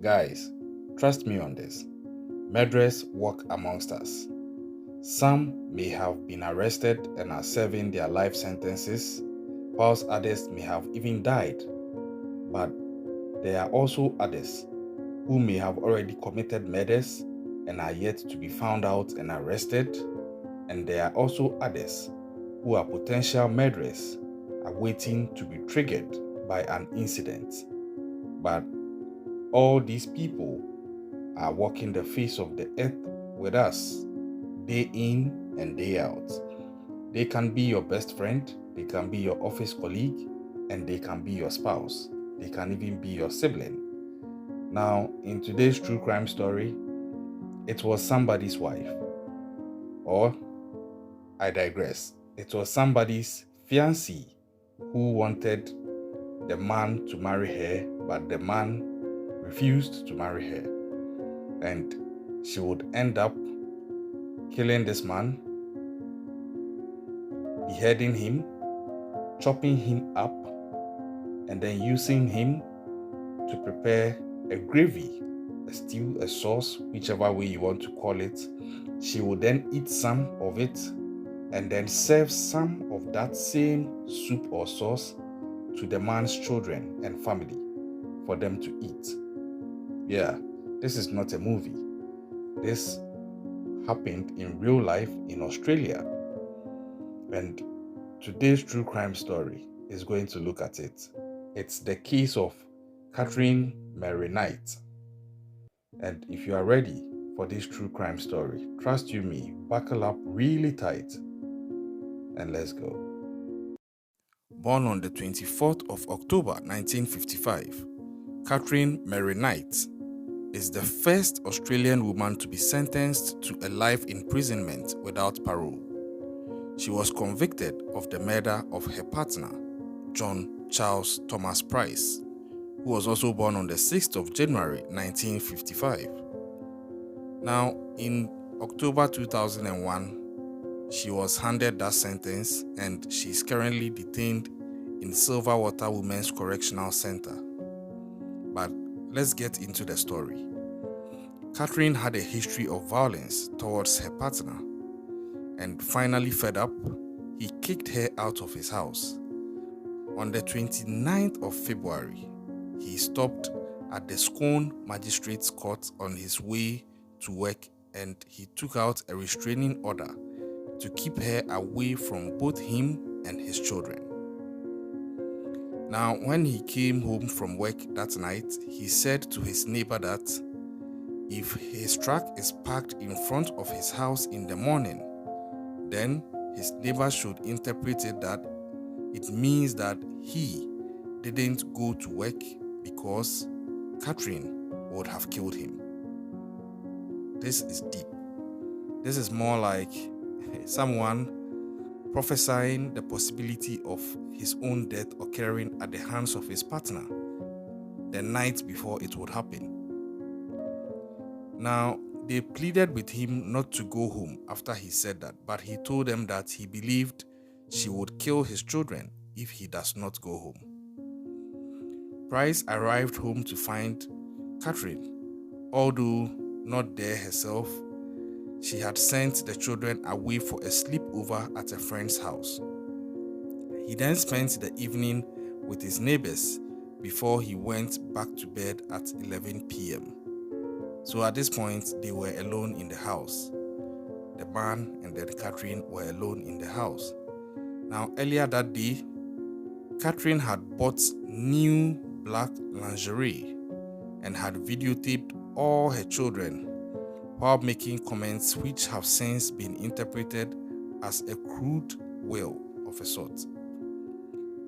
Guys, trust me on this. Murderers walk amongst us. Some may have been arrested and are serving their life sentences, whilst others may have even died. But there are also others who may have already committed murders and are yet to be found out and arrested. And there are also others who are potential murderers awaiting to be triggered by an incident. But all these people are walking the face of the earth with us, day in and day out. They can be your best friend, they can be your office colleague, and they can be your spouse. They can even be your sibling. Now, in today's true crime story, it was somebody's wife. Or, I digress, it was somebody's fiancée who wanted the man to marry her, but the man refused to marry her. And she would end up killing this man, beheading him, chopping him up, and then using him to prepare a gravy, a stew, a sauce, whichever way you want to call it. She would then eat some of it and then serve some of that same soup or sauce to the man's children and family for them to eat. Yeah, this is not a movie. This happened in real life in Australia. And today's true crime story is going to look at it. It's the case of Katherine Knight. And if you are ready for this true crime story, trust you me, buckle up really tight and let's go. Born on the 24th of October 1955, Katherine Knight is the first Australian woman to be sentenced to a life imprisonment without parole. She was convicted of the murder of her partner, John Charles Thomas Price, who was also born on the 6th of January 1955. Now, in October 2001, she was handed that sentence and she is currently detained in Silverwater Women's Correctional Center. But let's get into the story. Katherine had a history of violence towards her partner, and finally fed up, he kicked her out of his house. On the 29th of February, he stopped at the Scone Magistrates Court on his way to work and he took out a restraining order to keep her away from both him and his children. Now, when he came home from work that night, he said to his neighbor that if his truck is parked in front of his house in the morning, then his neighbor should interpret it that it means that he didn't go to work because Katherine would have killed him. This is deep. This is more like someone prophesying the possibility of his own death occurring at the hands of his partner the night before it would happen. Now, they pleaded with him not to go home after he said that, but he told them that he believed she would kill his children if he does not go home. Price arrived home to find Katherine, although not there herself. She had sent the children away for a sleepover at a friend's house. He then spent the evening with his neighbors before he went back to bed at 11 p.m. So at this point, they were alone in the house. The man and then Katherine were alone in the house. Now, earlier that day, Katherine had bought new black lingerie and had videotaped all her children while making comments which have since been interpreted as a crude will of a sort.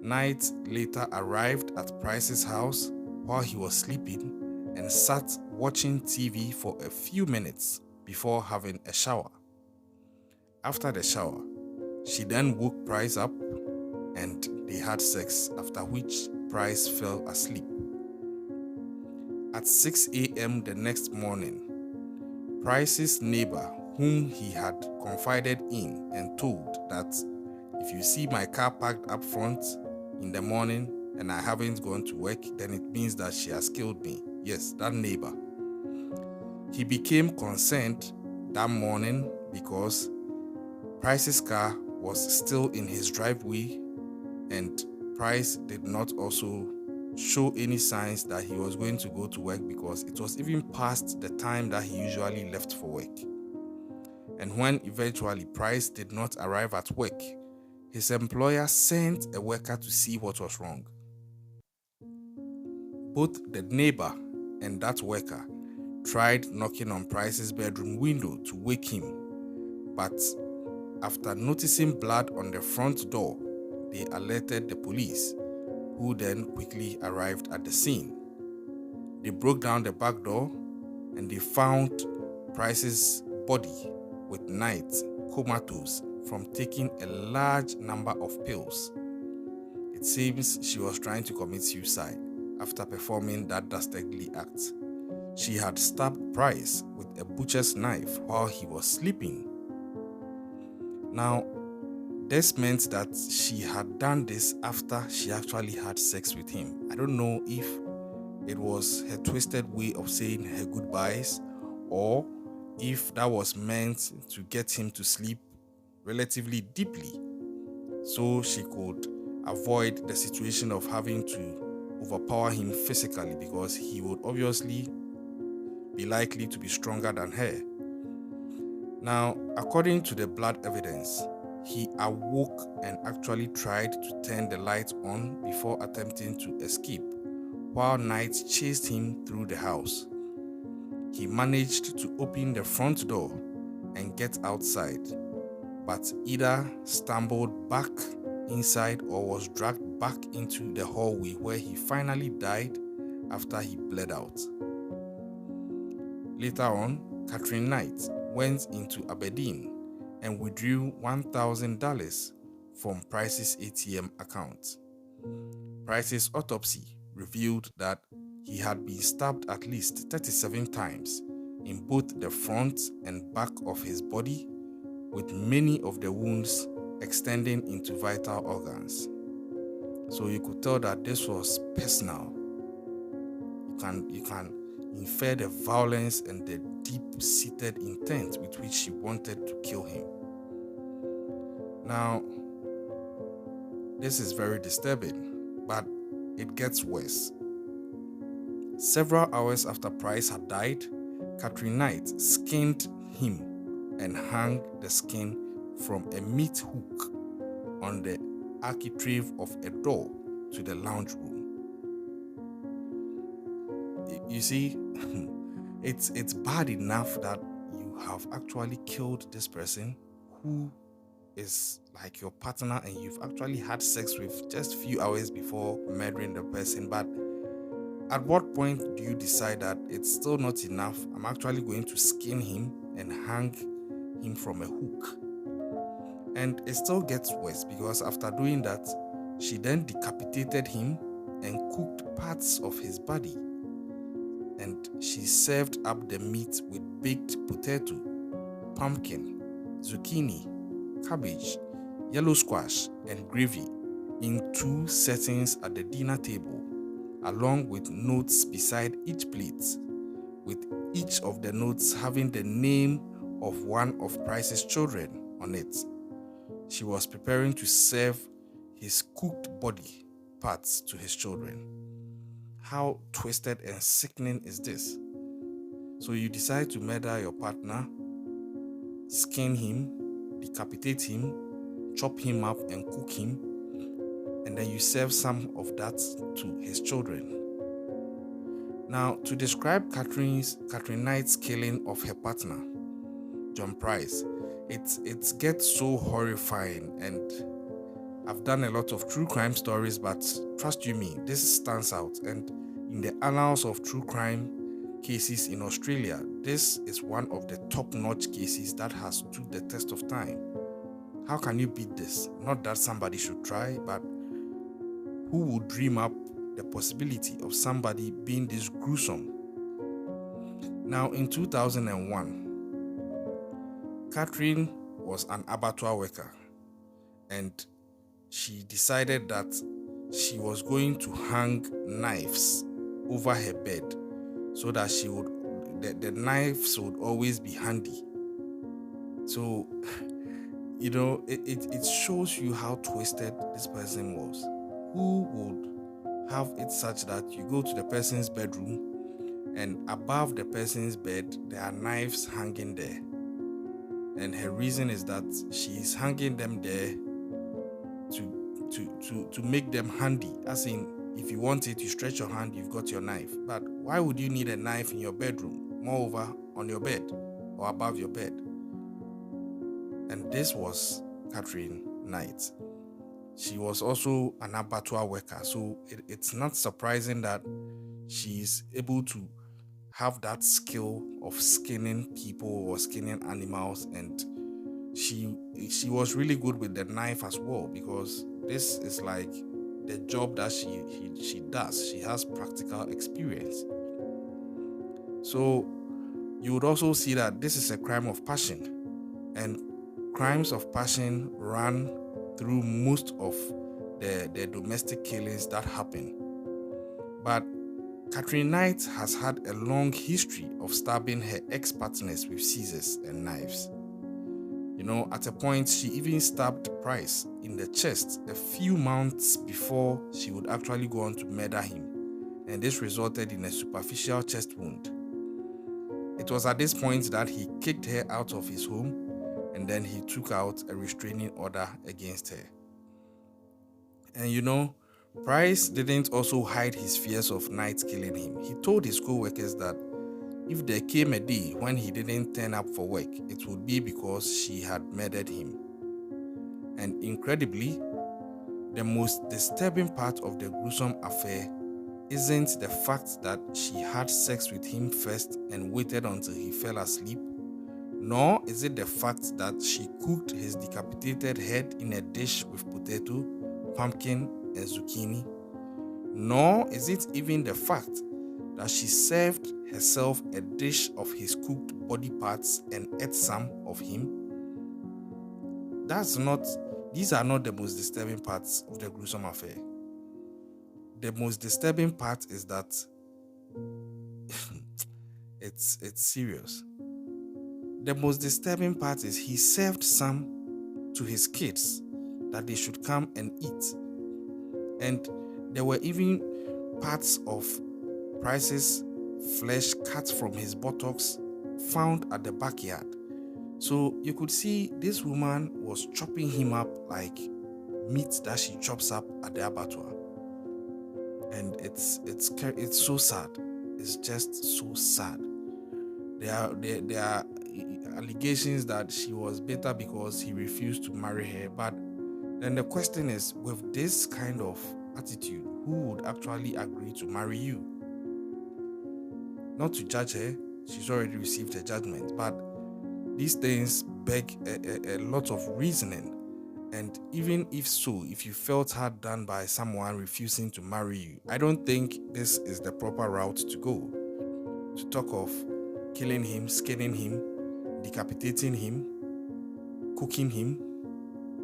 Knight later arrived at Price's house while he was sleeping and sat watching TV for a few minutes before having a shower. After the shower, she then woke Price up and they had sex, after which Price fell asleep. At 6 a.m. the next morning, Price's neighbor, whom he had confided in and told that if you see my car parked up front in the morning and I haven't gone to work, then it means that she has killed me. Yes, that neighbor. He became concerned that morning because Price's car was still in his driveway, and Price did not also show any signs that he was going to go to work because it was even past the time that he usually left for work. And when eventually Price did not arrive at work, his employer sent a worker to see what was wrong. Both the neighbor and that worker tried knocking on Price's bedroom window to wake him, but after noticing blood on the front door, they alerted the police, who then quickly arrived at the scene. They broke down the back door and they found Price's body with Knight comatose from taking a large number of pills. It seems she was trying to commit suicide after performing that dastardly act. She had stabbed Price with a butcher's knife while he was sleeping. Now, this meant that she had done this after she actually had sex with him. I don't know if it was her twisted way of saying her goodbyes, or if that was meant to get him to sleep relatively deeply so she could avoid the situation of having to overpower him physically, because he would obviously be likely to be stronger than her. Now, according to the blood evidence, he awoke and actually tried to turn the light on before attempting to escape, while Knight chased him through the house. He managed to open the front door and get outside, but either stumbled back inside or was dragged back into the hallway, where he finally died after he bled out. Later on, Katherine Knight went into Aberdeen and withdrew $1,000 from Price's ATM account. Price's autopsy revealed that he had been stabbed at least 37 times in both the front and back of his body, with many of the wounds extending into vital organs. So you could tell that this was personal. You can infer the violence and the deep-seated intent with which she wanted to kill him. Now, this is very disturbing, but it gets worse. Several hours after Price had died, Katherine Knight skinned him and hung the skin from a meat hook on the architrave of a door to the lounge room. You see, it's bad enough that you have actually killed this person who is like your partner and you've actually had sex with just a few hours before murdering the person. But at what point do you decide that it's still not enough? I'm actually going to skin him and hang him from a hook. And it still gets worse, because after doing that, she then decapitated him and cooked parts of his body. And she served up the meat with baked potato, pumpkin, zucchini, cabbage, yellow squash, and gravy in 2 settings at the dinner table, along with notes beside each plate, with each of the notes having the name of one of Price's children on it. She was preparing to serve his cooked body parts to his children. How twisted and sickening is this? So you decide to murder your partner, skin him, decapitate him, chop him up and cook him, and then you serve some of that to his children. Now, to describe Katherine Knight's killing of her partner, John Price, it gets so horrifying, and I've done a lot of true crime stories, but trust you me, this stands out. And in the annals of true crime cases in Australia, this is one of the top-notch cases that has stood the test of time. How can you beat this? Not that somebody should try, but who would dream up the possibility of somebody being this gruesome? Now, in 2001, Katherine was an abattoir worker, and she decided that she was going to hang knives over her bed so that the knives would always be handy. So, it shows you how twisted this person was. Who would have it such that you go to the person's bedroom and above the person's bed there are knives hanging there? And her reason is that she's hanging them there to make them handy. As in, if you want it, you stretch your hand, you've got your knife. But why would you need a knife in your bedroom? Moreover, on your bed or above your bed. And this was Katherine Knight. She was also an abattoir worker. So it's not surprising that she's able to have that skill of skinning people or skinning animals, and she was really good with the knife as well, because this is like the job that she does. She has practical experience. So you would also see that this is a crime of passion, and crimes of passion run through most of the domestic killings that happen. But Katherine Knight has had a long history of stabbing her ex-partners with scissors and knives. At a point, she even stabbed Price in the chest a few months before she would actually go on to murder him, and this resulted in a superficial chest wound. It was at this point that he kicked her out of his home, and then he took out a restraining order against her. And Price didn't also hide his fears of Knight killing him. He told his co-workers that if there came a day when he didn't turn up for work, it would be because she had murdered him. And incredibly, the most disturbing part of the gruesome affair isn't the fact that she had sex with him first and waited until he fell asleep, nor is it the fact that she cooked his decapitated head in a dish with potato, pumpkin, and zucchini, nor is it even the fact that she served herself a dish of his cooked body parts and ate some of him. These are not the most disturbing parts of the gruesome affair. The most disturbing part is that it's serious. The most disturbing part is he served some to his kids that they should come and eat. And there were even parts of Price's flesh cut from his buttocks found at the backyard. So you could see this woman was chopping him up like meat that she chops up at the abattoir. And it's so sad. It's just so sad. There are allegations that she was bitter because he refused to marry her. But then the question is, with this kind of attitude, who would actually agree to marry you? Not to judge her, she's already received her judgment, but these things beg a lot of reasoning. And even if so, if you felt hard done by someone refusing to marry you, I don't think this is the proper route to go. To talk of killing him, skinning him, decapitating him, cooking him,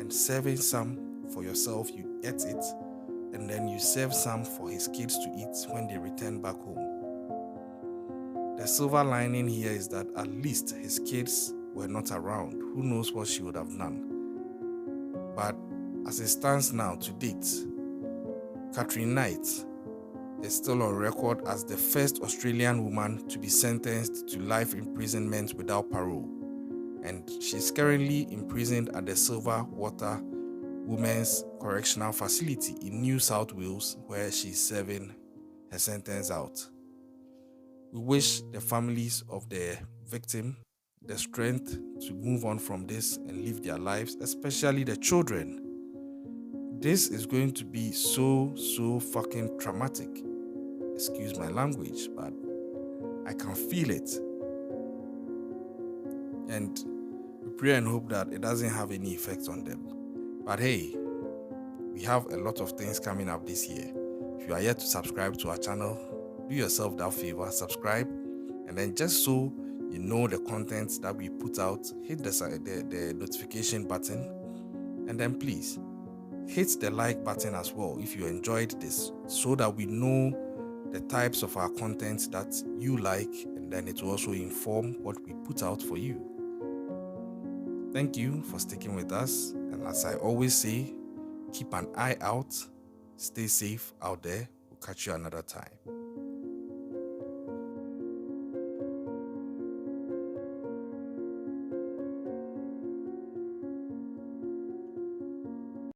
and serving some for yourself, you ate it, and then you serve some for his kids to eat when they return back home. The silver lining here is that at least his kids were not around. Who knows what she would have done? But as it stands now, to date, Katherine Knight is still on record as the first Australian woman to be sentenced to life imprisonment without parole. And she's currently imprisoned at the Silver Water Women's Correctional Facility in New South Wales, where she's serving her sentence out. We wish the families of the victim the strength to move on from this and live their lives, especially the children. This is going to be so fucking traumatic. Excuse my language, but I can feel it. And we pray and hope that it doesn't have any effect on them. But hey, we have a lot of things coming up this year. If you are yet to subscribe to our channel, do yourself that favor, subscribe, and then just so you know the content that we put out, hit the notification button, and then please hit the like button as well if you enjoyed this, so that we know the types of our content that you like, and then it will also inform what we put out for you. Thank you for sticking with us, and as I always say, keep an eye out, stay safe out there. We'll catch you another time.